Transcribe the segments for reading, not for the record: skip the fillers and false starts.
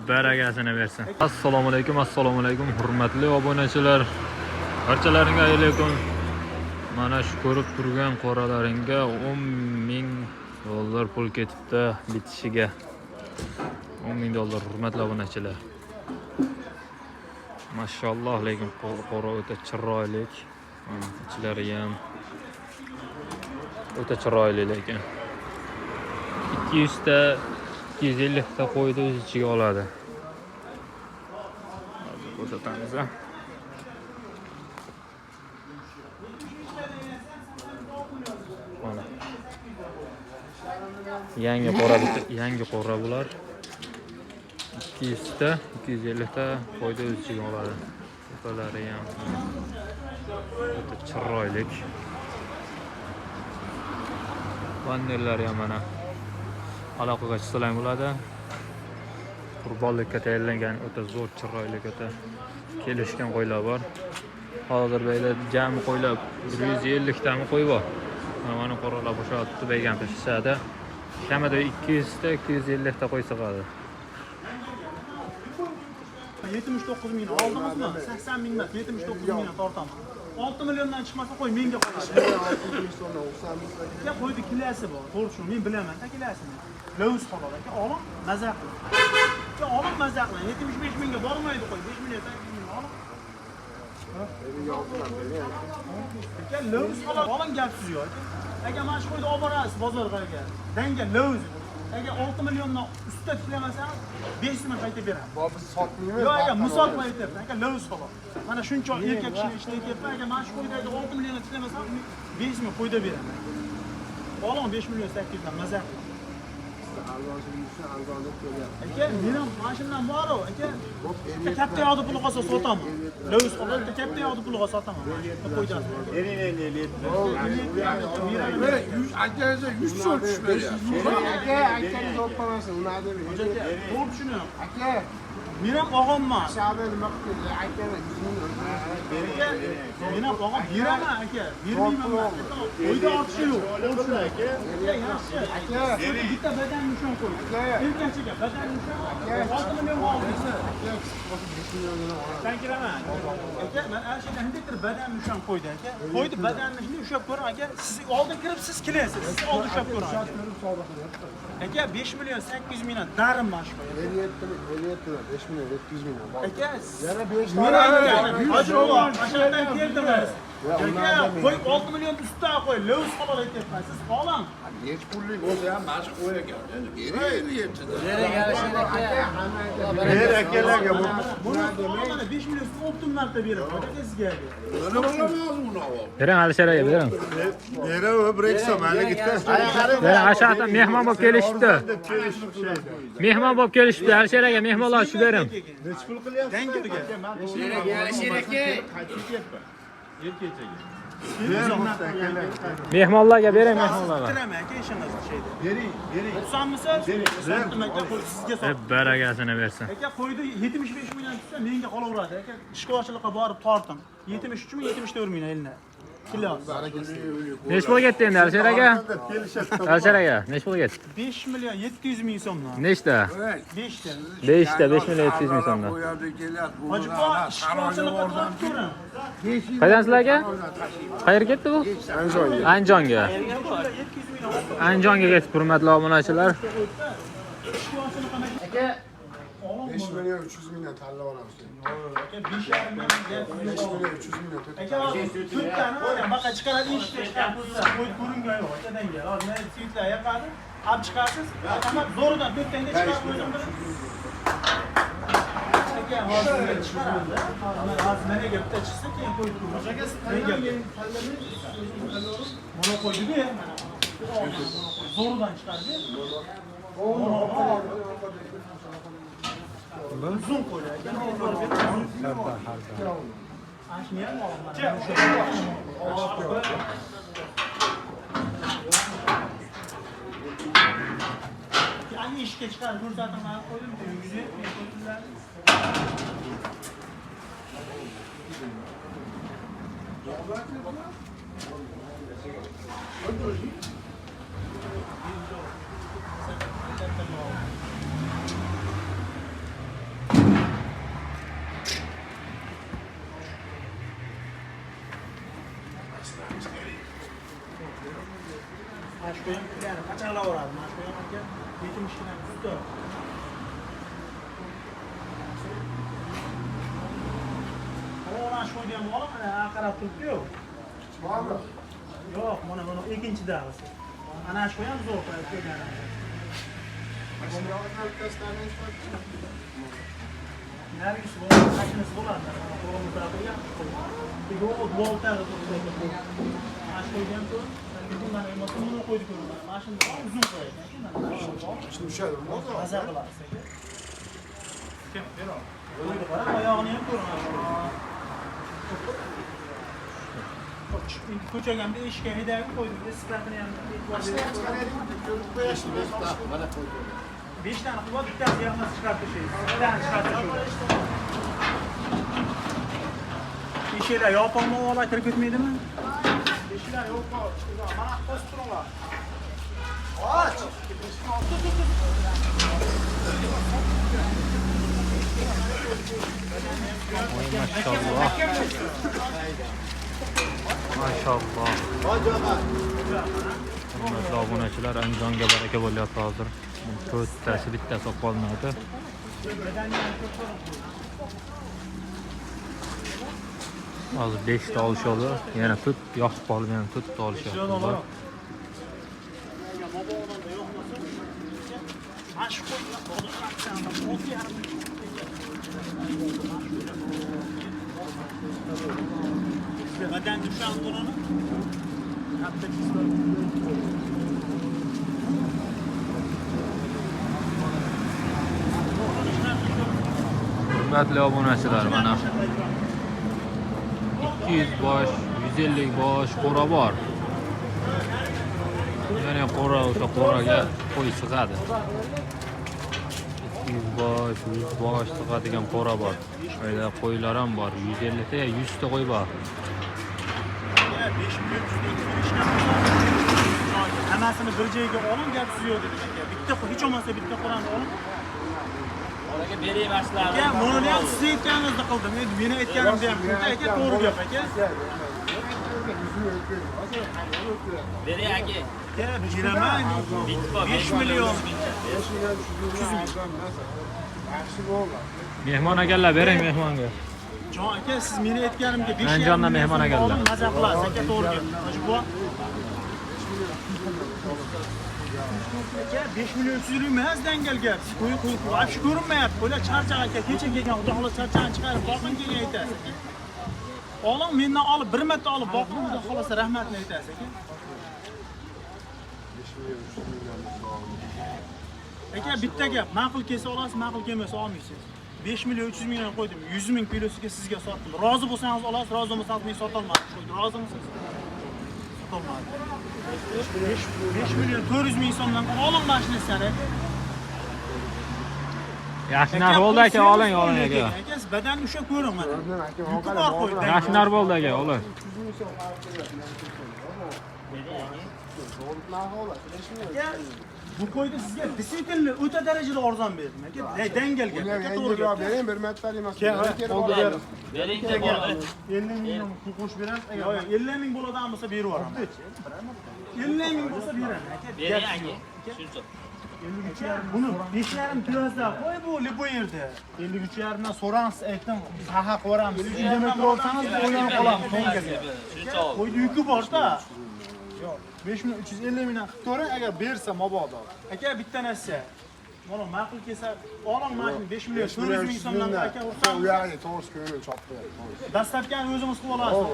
Baragasini bersin. Assalomu alaykum hurmatli obunachilar. Barchalaringga alaykum. Mana shu ko'rib turgan qoralaringga 10 ming dollar pul ketibdi bitishiga. 10 ming dollar hurmatli obunachilar. Mashalloh, lekin qora o'ta chiroyli. Ichlari ham o'ta chiroyli lekin. 200 ta 250 ta qo'ydi o'z ichiga oladi. Ko'rsatamiz. Mana. Yangi qora bular. 200 ta 250 ta qo'ydi o'z ichiga oladi. Tepalari ham o'ta chiroyli. Vannerlar ham mana aloqaga chiqsalar bo'ladi. Qurbonlikka tayyorlangan o'ta zo'r chiroyli o'ta kelishgan qo'ylar bor. Hozir beyda jami qo'ylar 150 tami qo'y bor. Mana qoralar bo'shatib bergan pishadi. Kamida 200 ta 250 ta qo'y sig'adi. 79 ming oldimizmi? 80 ming emas, 79 ming tortamiz. 6 milliondan chiqmasa qo'y menga qoladi. Ya qo'ydi kilasi bor. To'g'ri shuni men bilaman, kilasini. Lo'z qoladi aka, olib mazza qil. Ya olib mazza qil. 75 mingga bormaydi qo'y, 5 million 8 ming olib. Aka lo'z qoladi, oling gapsiz yo'q aka. Agar mana shu qo'yni olib borasiz bozorga. Danga lo'z. Agar 6 milliondan ustida tiklamasa 5 ming qaytib beraman. Bu biz sotmaymiz. Yo'q, aka, misol aytyapman. Aka, lo'z qoladi. Mana shuncha erkak kishi ishlayapman. Agar mana shu qo'ydagi 6 milliondan tiklamasa 5 ming qo'yda beraman. Oling 5 million 800 dan mazza. Aka, meni mashinam bor-ku, aka. Katta yo'qda puli qolsa sotaman. Lo'z qoladi, katta yo'qda puli qolsa sotaman. Qo'ydan. Akaza 100 so'm tushmaydi. Aka, akangiz olib unadi. To'g'ri tushunyapman. Aka, Men ham og'amman. shabe nima qildi? Akaga 100 ming. Men ham og'am beraman aka. Bermayman. Qo'yda ortishi yo'q. To'g'ri aka. Yaxshi. Aka, Bitta badan nishon qo'y. Erkakchiga badan nishon. 6 million oldim. Sen kiraman. Aka, men ashada hindiktir badan nishon qo'ydi aka. Qo'ydi badanni shunday ushlab ko'ring aka. Siz oldin kirib siz kelasiz. Siz oldin ushlab ko'ring aka. Aka 5 million 800 mingdan darim mana shu. 57 5 million 700 ming. Aka, Yana 5 aşağıdan keldiniz. Aka, qo'y 6 million ustida qo'y. Lo'z qoladi aytyapman. Siz oling. Hech pullik bo'lsa ham mana shu qo'y ekan. Endi berayapti. Ber akalarga bu. Buni mana 5 million optim narxda beraman. Aka sizga. Nima bo'ladi uni olib? Bering Alisher aka, bering. Beraver, breksom, hali gitta. Bering aşağıda mehmon bo'lib kelishibdi. Mehmon bo'lib kelishibdi. Alisher aka, mehmonlar shu bering. Nech pul qilyapsiz? Dangirga. Alisher aka. Mehmonlarga bering, mehmonlarga. Tiraman aka ishingizni şeydi. Bering. 90misiz? Sotdim aka, qo'y sizga sotdim. Baragasini bersin. Aka qo'ydi 75 million tutsa menga qolaveradi aka. Ishqibozchilikqa borib tortim. 73 ming 74 ming eline. Kilos. Nech pul ketdi endi Alisher aka? Alisher aka, nech pul ketdi? 5 million 700 ming so'mdan. Nechta? 5 ta. 5 ta 5 million 700 ming so'mdan. Hoji boy, ishqibozchilikqa tortib ko'ring. Qaydansizlar aka? Qayerga ketdi bu? Andijonga. 700 ming. Andijonga ketib hurmatli obunachilar. Aka 5 million 300 mingdan tanlab olamiz. aka 5,5 million 5 million 300 mingdan aka to'rttani baqa chiqaradi ishlayapti. Qo'yib ko'ringan yo'q akadanga. Hozir men suyitlar yoqadi. Olib chiqasiz. Faqat zo'ridan 4 tanga chiqarib qo'ydim. Aka hozir chiqaradi. Hozir menga bitta chiqsa keyin qo'yib ko'ramiz. Aka mana qo'ydi-ku. Zo'ridan chiqardi. Uzun qo'ydi aka. Ashni ham olaman. Ani ishga chiqarib ko'rsataman qo'ydim. 170 qo'ydilar. Mash ko'yam, yani qachonlaveradi? Mash ko'yam aka 70 kilodan usti. Ona shu ham olib, mana qarab turibdi-yu. Bormi? Yo'q, mana buni ikkinchi davisi. Ana shu ham zo'r qo'ygan. Nargis bo'ladi, mashinasi bo'ladi. Qo'limizda qo'ygan. Yo'q, voltari turibdi. Mash qo'ygan-ku. Bundan emas, buni qo'ydik. Mashina uzun qo'ygan. Tushadi. Maza qilasiz. Kim? Bero. Qo'ydi, qara, oyog'ini ham ko'raman. Ko'chaga ham eshikka haydab qo'ydik. Sifatini ham Mana qo'ydim. 5 tane qilib bittasi yoqmas chiqarib tashlaymiz. Bittani chiqarib tashlaymiz. Eshiklar yopilma ola kirib ketmaydimi? Eshiklar yo'q. Mana qo'yib turinglar. Och! Maşallah. Maşallah. Hurmatli obunachilar, Andijonga baraka bo'lyapti hozir. To'rttasi bittasi olib qolinadi. Hozir 5 ta olishadi. Yana tut yoqib qolgan tutni olishyapti. Mash badan düşen buranı hatta Hurmatli obunachilar, mana 200 bosh, 150 bosh qo'ra bor. Yana qo'ra o'sha qo'raga qo'y sig'adi. 200 bosh, 100 bosh sig'adigan qo'ra bor. Oyda qo'ylar ham bor. 150 ta, 100 ta qo'y bor. Hammasini bir joyga oling, gap siz yo'q dedim aka. Bitta hech olmasa bitta qo'rani oling. Oraga beraymaslari. Aka, buni ham siz aytganingizni qildim. Endi meni aytganimda ham shunday aka, to'g'ri gap aka. Beray aka. Aka, beraman. 5 million. Yaxshi bo'ldi. Mehmon akalar, bering mehmonga. Jon aka, siz meni aytganimga 5 Andijondan mehmon akalar. Maza qilasiz aka, to'g'ri gap. Mana bu. Aka, 5 million 300 emas dangal gap. Qo'y, shu ko'rinmayapti. Qo'ylar charchaq aka, kecha kelgan, xudo xolos charchaqni chiqarib boqing kelgan aytasiz aka. Oling, mendan olib, bir marta olib boqing, xudo xolos rahmatni aytasiz aka. Aka, bitta gap, ma'qul kelsa olasiz, ma'qul kelmasa olmaysiz. 5 million 300 million qo'ydim. 100 ming kilosiga sizga sotdim. Rozi bo'lsangiz olasiz, rozi bo'lmasangiz men sotolmadim. Rozimisiz? Sotolmadim. 5 million 400 ming so'mdan oling mashinasini. Yaxshi narx bo'ldi aka, oling aka. Aka, siz badanni usha ko'ring mana. Yuqi bor qo'ydi. Yaxshi narx bo'ldi aka, oling. Bu qo'yni sizga действительно o'ta darajada arzon berdim aka. Dangal gap. Aka, to'g'ri gap. Bering, bir marta emas. Bering deb bo'ldi. 50 ming qo'shib berasiz. Yo'q, 50 ming bo'ladigan bo'lsa berib yuboraman. 50 ming bo'lsa beraman aka. Beray aka. Shuncha. 53,5 buni 5,5 kilosida qo'y bu libo yerda. 53,5 dan so'rangsiz, aytdim, saha qo'ramiz. Siz demak olsangiz o'ylanib qolamiz. Shuncha ol. Qo'yni yuki bor-da. Yo'q, 5350 mingdan qilib ko'ring, agar bersa mabodo. Aka, bitta narsa. Mana ma'qul kelsa, oling mashina 5 million 400 ming so'mdan aka U yerga to'g'ri ko'ngil chopdi. dastlabkani o'zimiz qilib olasiz.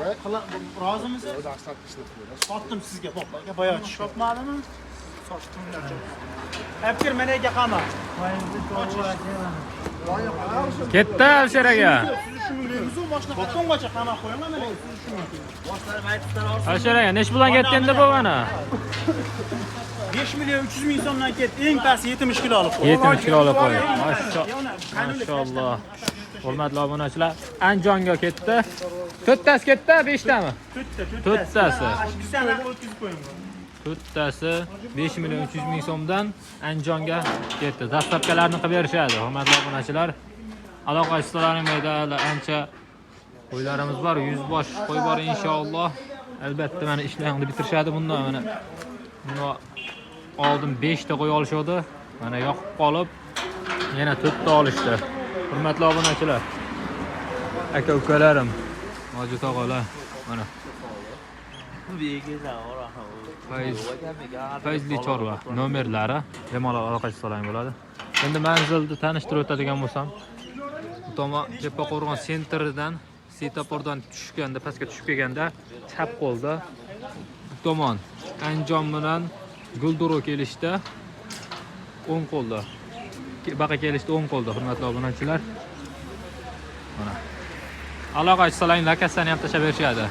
Rozimisiz? Dastlab ishlab ko'rasiz. Sotdim sizga, bop, aka, boya chiqmadimi? Sotdim. Abkir menaga qama. Ketdi Abshir aka. Botongacha qama qo'yaman mana. Boshlarim aytiblar orzu. Abshir aka, nech bilan ketganda bu mana? 5 million 300 ming so'mdan ketdi. Eng past 70 kilo olib qo'y. 70 kilo olib qo'y. Maşallah. Hurmatli obunachilar, Andijonga ketdi. To'rttasi ketdi, 5 tami? To'rttasi. To'rttasi. Bittani o'tkazib qo'ying. to'rttasi 5 million 300 ming so'mdan Andijonga ketdi. Dastlabkilarni qilib berishadi. Hurmatli obunachilar, aloqachilarining maydalari ancha qo'ylarimiz bor. 100 bosh qo'y bor inshaalloh. Albatta mana ishlarni bitirishadi bundan. Mana buni oldin 5 ta qo'y olishdi. Mana yoqib qolib yana 4 ta olishdi. Hurmatli obunachilar, aka ukalarim, Mojid og'alar, mana Fayzli chorva nomerlari bemalol aloqaga so'rang bo'ladi. Endi manzilni tanishtirib o'tadigan bo'lsam, bu tomon Tepaqo'rg'on sentridan, Setapordan tushganda, pastga tushib kelganda chap qo'lda, bu tomon Andijon bilan Gulduro kelishda o'ng qo'lda, baqa kelishda o'ng qo'lda, hurmatli obunachilar. Mana aloqaga so'rang, lokasiyani ham tashlab berishadi.